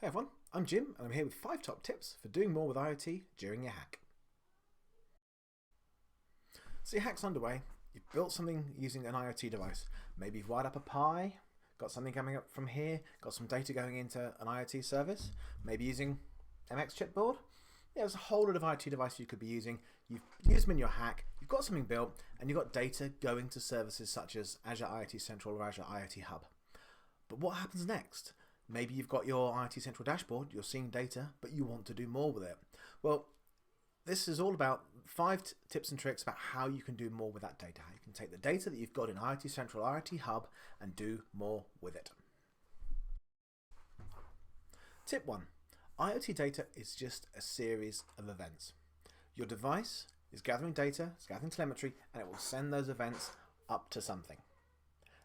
Hey everyone, I'm Jim and I'm here with 5 top tips for doing more with IoT during your hack. So your hack's underway, you've built something using an IoT device. Maybe you've wired up a Pi, got something coming up from here, got some data going into an IoT service, maybe using MX chipboard. Yeah, there's a whole lot of IoT devices you could be using. You've used them in your hack, you've got something built, and you've got data going to services such as Azure IoT Central or Azure IoT Hub. But what happens next? Maybe you've got your IoT Central dashboard, you're seeing data, but you want to do more with it. Well, this is all about 5 tips and tricks about how you can do more with that data. How you can take the data that you've got in IoT Central, IoT Hub, and do more with it. Tip 1. IoT data is just a series of events. Your device is gathering data, it's gathering telemetry, and it will send those events up to something.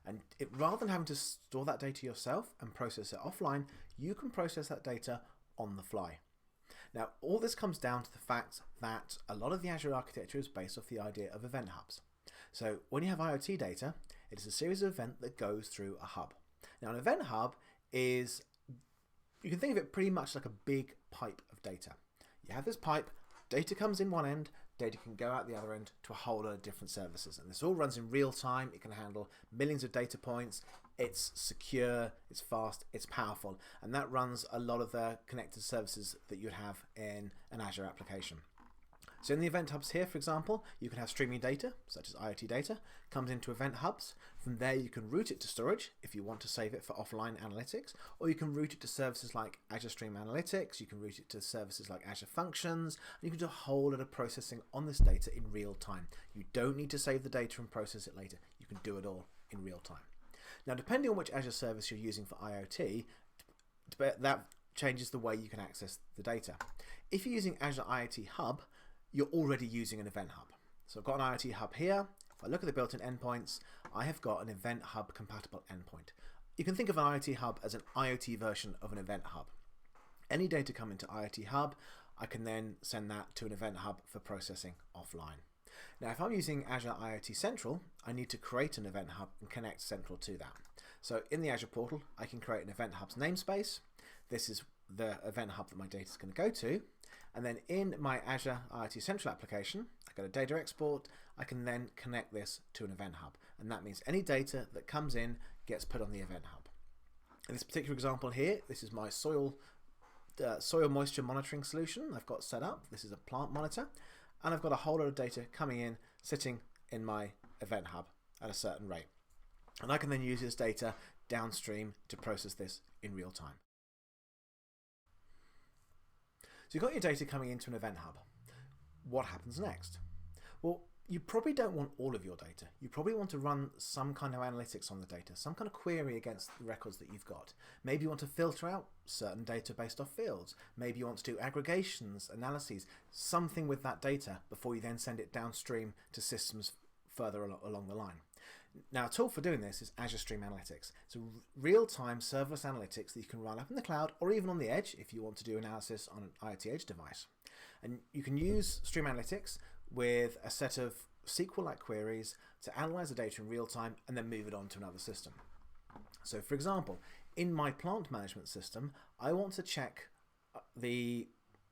And rather than having to store that data yourself and process it offline, you can process that data on the fly. Now, all this comes down to the fact that a lot of the Azure architecture is based off the idea of event hubs. So when you have IoT data, it is a series of events that goes through a hub. Now, an event hub is, you can think of it pretty much like a big pipe of data. You have this pipe, data comes in one end, data can go out the other end to a whole lot of different services. And this all runs in real time. It can handle millions of data points. It's secure, it's fast, it's powerful. And that runs a lot of the connected services that you'd have in an Azure application. So in the event hubs here, for example, you can have streaming data, such as IoT data, comes into event hubs. From there, you can route it to storage if you want to save it for offline analytics, or you can route it to services like Azure Stream Analytics, you can route it to services like Azure Functions, and you can do a whole lot of processing on this data in real time. You don't need to save the data and process it later. You can do it all in real time. Now, depending on which Azure service you're using for IoT, that changes the way you can access the data. If you're using Azure IoT Hub, you're already using an event hub. So I've got an IoT hub here. If I look at the built-in endpoints, I have got an event hub compatible endpoint. You can think of an IoT hub as an IoT version of an event hub. Any data come into IoT hub, I can then send that to an event hub for processing offline. Now, if I'm using Azure IoT Central, I need to create an event hub and connect Central to that. So in the Azure portal, I can create an event hub's namespace. This is the event hub that my data is going to go to. And then in my Azure IoT Central application, I go to data export, I can then connect this to an event hub. And that means any data that comes in gets put on the event hub. In this particular example here, this is my soil moisture monitoring solution I've got set up. This is a plant monitor. And I've got a whole lot of data coming in, sitting in my event hub at a certain rate. And I can then use this data downstream to process this in real time. So you've got your data coming into an event hub. What happens next? Well, you probably don't want all of your data. You probably want to run some kind of analytics on the data, some kind of query against the records that you've got. Maybe you want to filter out certain data based off fields. Maybe you want to do aggregations, analyses, something with that data before you then send it downstream to systems further along the line. Now, a tool for doing this is Azure Stream Analytics. It's a real-time serverless analytics that you can run up in the cloud or even on the edge if you want to do analysis on an IoT edge device. And you can use Stream Analytics with a set of SQL-like queries to analyze the data in real time and then move it on to another system. So, for example, in my plant management system, I want to check the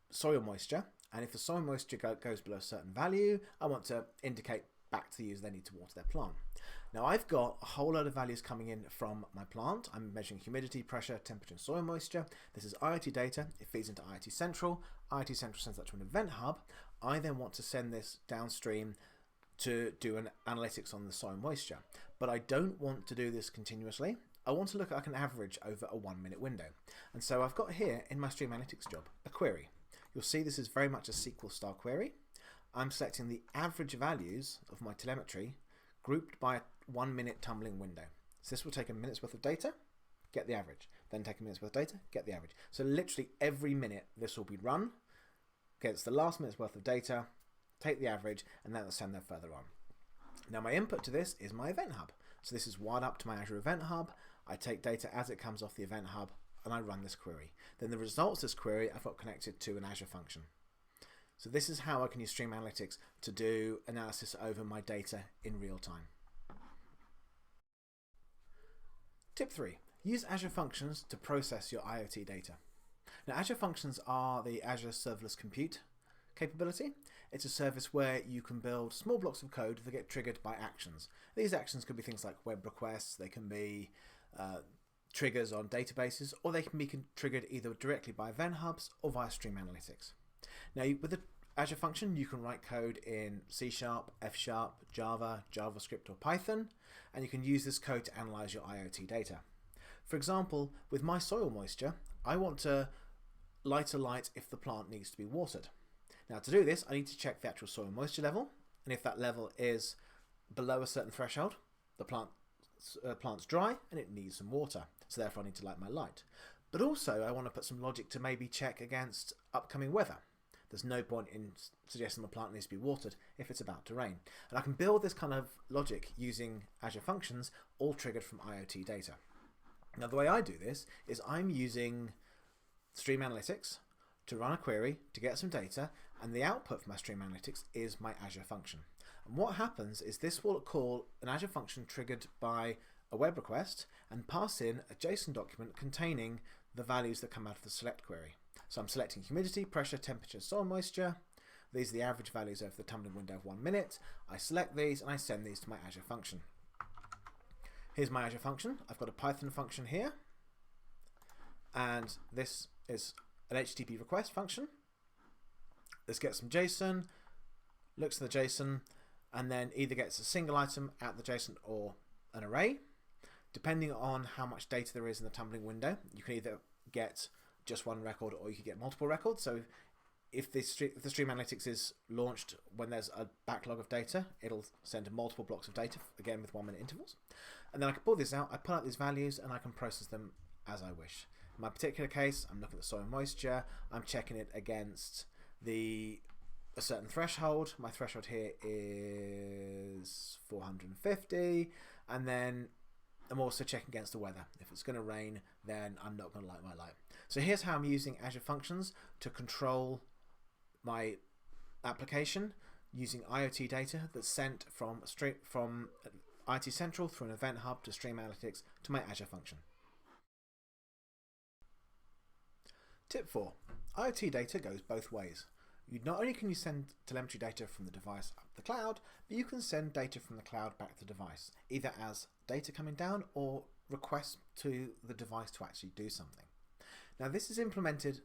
soil moisture, and if the soil moisture goes below a certain value, I want to indicate back to the user they need to water their plant. Now, I've got a whole load of values coming in from my plant. I'm measuring humidity, pressure, temperature, and soil moisture. This is IoT data. It feeds into IoT Central. IoT Central sends that to an event hub. I then want to send this downstream to do an analytics on the soil moisture. But I don't want to do this continuously. I want to look at like an average over a 1-minute window. And so I've got here in my Stream Analytics job a query. You'll see this is very much a SQL style query. I'm selecting the average values of my telemetry grouped by a 1-minute tumbling window. So this will take a minute's worth of data, get the average. Then take a minute's worth of data, get the average. So literally every minute this will be run against the last minute's worth of data, take the average, and then I'll send that further on. Now my input to this is my event hub. So this is wired up to my Azure Event Hub. I take data as it comes off the event hub and I run this query. Then the results of this query I've got connected to an Azure function. So this is how I can use Stream Analytics to do analysis over my data in real time. Tip 3. Use Azure Functions to process your IoT data. Now, Azure Functions are the Azure Serverless Compute capability. It's a service where you can build small blocks of code that get triggered by actions. These actions could be things like web requests, they can be triggers on databases, or they can be triggered either directly by event hubs or via stream analytics. Now, with the Azure Function, you can write code in C#, F#, Java, JavaScript, or Python, and you can use this code to analyze your IoT data. For example, with my soil moisture, I want to light a light if the plant needs to be watered. Now, to do this, I need to check the actual soil moisture level, and if that level is below a certain threshold, the plant's dry and it needs some water, so therefore I need to light my light. But also I want to put some logic to maybe check against upcoming weather. There's no point in suggesting the plant needs to be watered if it's about to rain. And I can build this kind of logic using Azure Functions, all triggered from IoT data. Now, the way I do this is I'm using Stream Analytics to run a query to get some data, and the output from my Stream Analytics is my Azure Function. And what happens is this will call an Azure Function triggered by a web request and pass in a JSON document containing the values that come out of the select query. So I'm selecting humidity, pressure, temperature, soil moisture. These are the average values over the tumbling window of 1 minute. I select these and I send these to my Azure Function. Here's my Azure Function. I've got a Python function here, and this is an HTTP request function. This gets some JSON, looks at the JSON, and then either gets a single item out the JSON or an array. Depending on how much data there is in the tumbling window, you can either get just one record or you can get multiple records. So if the Stream Analytics is launched when there's a backlog of data, it'll send multiple blocks of data, again with 1 minute intervals. And then I can pull this out, I pull out these values, and I can process them as I wish. In my particular case, I'm looking at the soil moisture, I'm checking it against a certain threshold. My threshold here is 450, and then I'm also checking against the weather. If it's going to rain, then I'm not going to light my light. So here's how I'm using Azure Functions to control my application using IoT data that's sent from IoT Central through an event hub to Stream Analytics to my Azure Function. Tip 4. IoT data goes both ways. Not only can you send telemetry data from the device up the cloud, but you can send data from the cloud back to the device, either as data coming down or requests to the device to actually do something. Now, this is implemented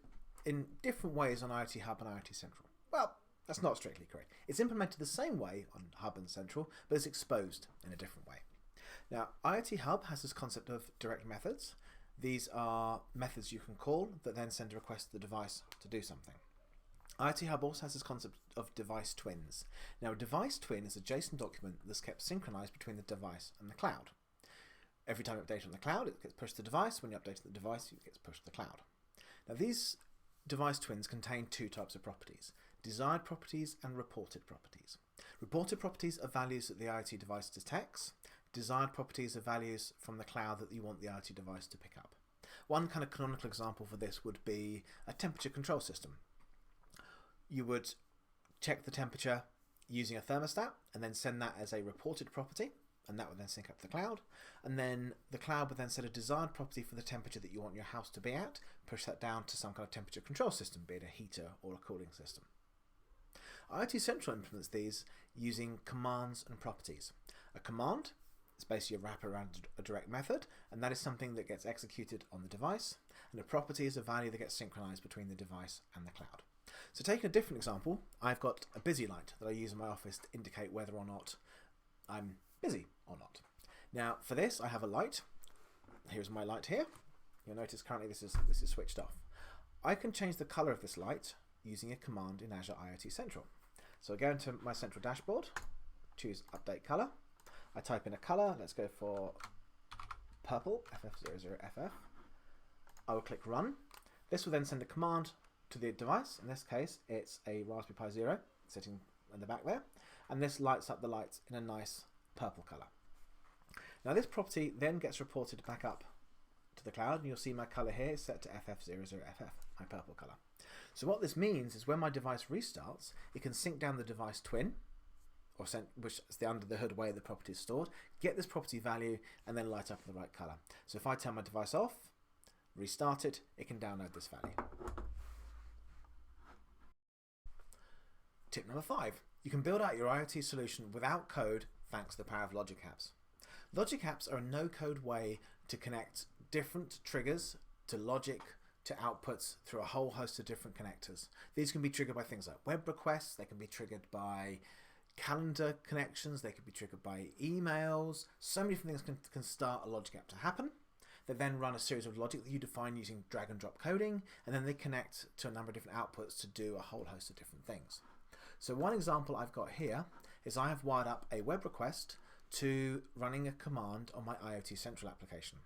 in different ways on IoT Hub and IoT Central. Well, that's not strictly correct. It's implemented the same way on Hub and Central, but it's exposed in a different way. Now, IoT Hub has this concept of direct methods. These are methods you can call that then send a request to the device to do something. IoT Hub also has this concept of device twins. Now, a device twin is a JSON document that's kept synchronized between the device and the cloud. Every time you update on the cloud, it gets pushed to the device. When you update the device, it gets pushed to the cloud. Now, these device twins contain two types of properties: desired properties and reported properties. Reported properties are values that the IoT device detects. Desired properties are values from the cloud that you want the IoT device to pick up. One kind of canonical example for this would be a temperature control system. You would check the temperature using a thermostat and then send that as a reported property, and that would then sync up to the cloud. And then the cloud would then set a desired property for the temperature that you want your house to be at, push that down to some kind of temperature control system, be it a heater or a cooling system. IoT Central implements these using commands and properties. A command is basically a wrapper around a direct method, and that is something that gets executed on the device. And a property is a value that gets synchronized between the device and the cloud. So taking a different example, I've got a busy light that I use in my office to indicate whether or not I'm busy or not. Now, for this, I have a light. Here's my light here. You'll notice currently this is switched off. I can change the color of this light using a command in Azure IoT Central. So I go into my central dashboard, choose Update Color. I type in a color. Let's go for purple, FF00FF. I will click Run. This will then send a command to the device. In this case, it's a Raspberry Pi Zero sitting in the back there, and this lights up the lights in a nice purple color. Now, this property then gets reported back up to the cloud, and you'll see my color here is set to FF00FF, my purple color. So what this means is when my device restarts, it can sync down the device twin, which is the under the hood way the property is stored, get this property value, and then light up in the right color. So if I turn my device off, restart it, it can download this value. Tip number 5. You can build out your IoT solution without code thanks to the power of logic apps. Logic apps are a no-code way to connect different triggers to logic to outputs through a whole host of different connectors. These can be triggered by things like web requests, they can be triggered by calendar connections, they can be triggered by emails. So many different things can start a logic app to happen. They then run a series of logic that you define using drag and drop coding, and then they connect to a number of different outputs to do a whole host of different things. So one example I've got here is I have wired up a web request to running a command on my IoT Central application.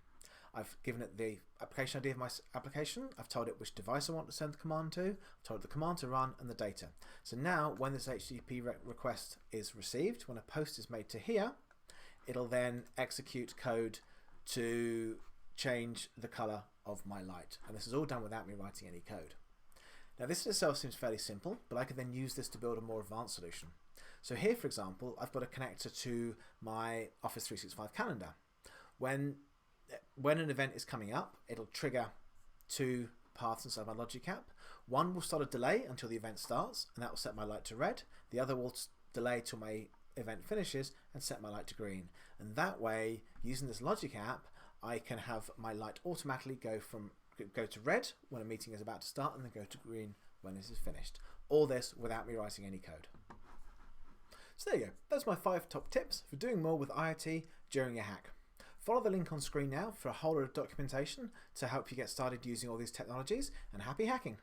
I've given it the application ID of my application, I've told it which device I want to send the command to, I've told it the command to run and the data. So now when this HTTP request is received, when a post is made to here, it'll then execute code to change the color of my light. And this is all done without me writing any code. Now this in itself seems fairly simple, but I could then use this to build a more advanced solution. So here, for example, I've got a connector to my Office 365 calendar. When an event is coming up, it'll trigger 2 paths inside my logic app. One will start a delay until the event starts, and that will set my light to red. The other will delay till my event finishes and set my light to green. And that way, using this logic app, I can have my light automatically go to red when a meeting is about to start and then go to green when this is finished. All this without me writing any code. So there you go. Those are my 5 top tips for doing more with IoT during your hack. Follow the link on screen now for a whole lot of documentation to help you get started using all these technologies, and happy hacking!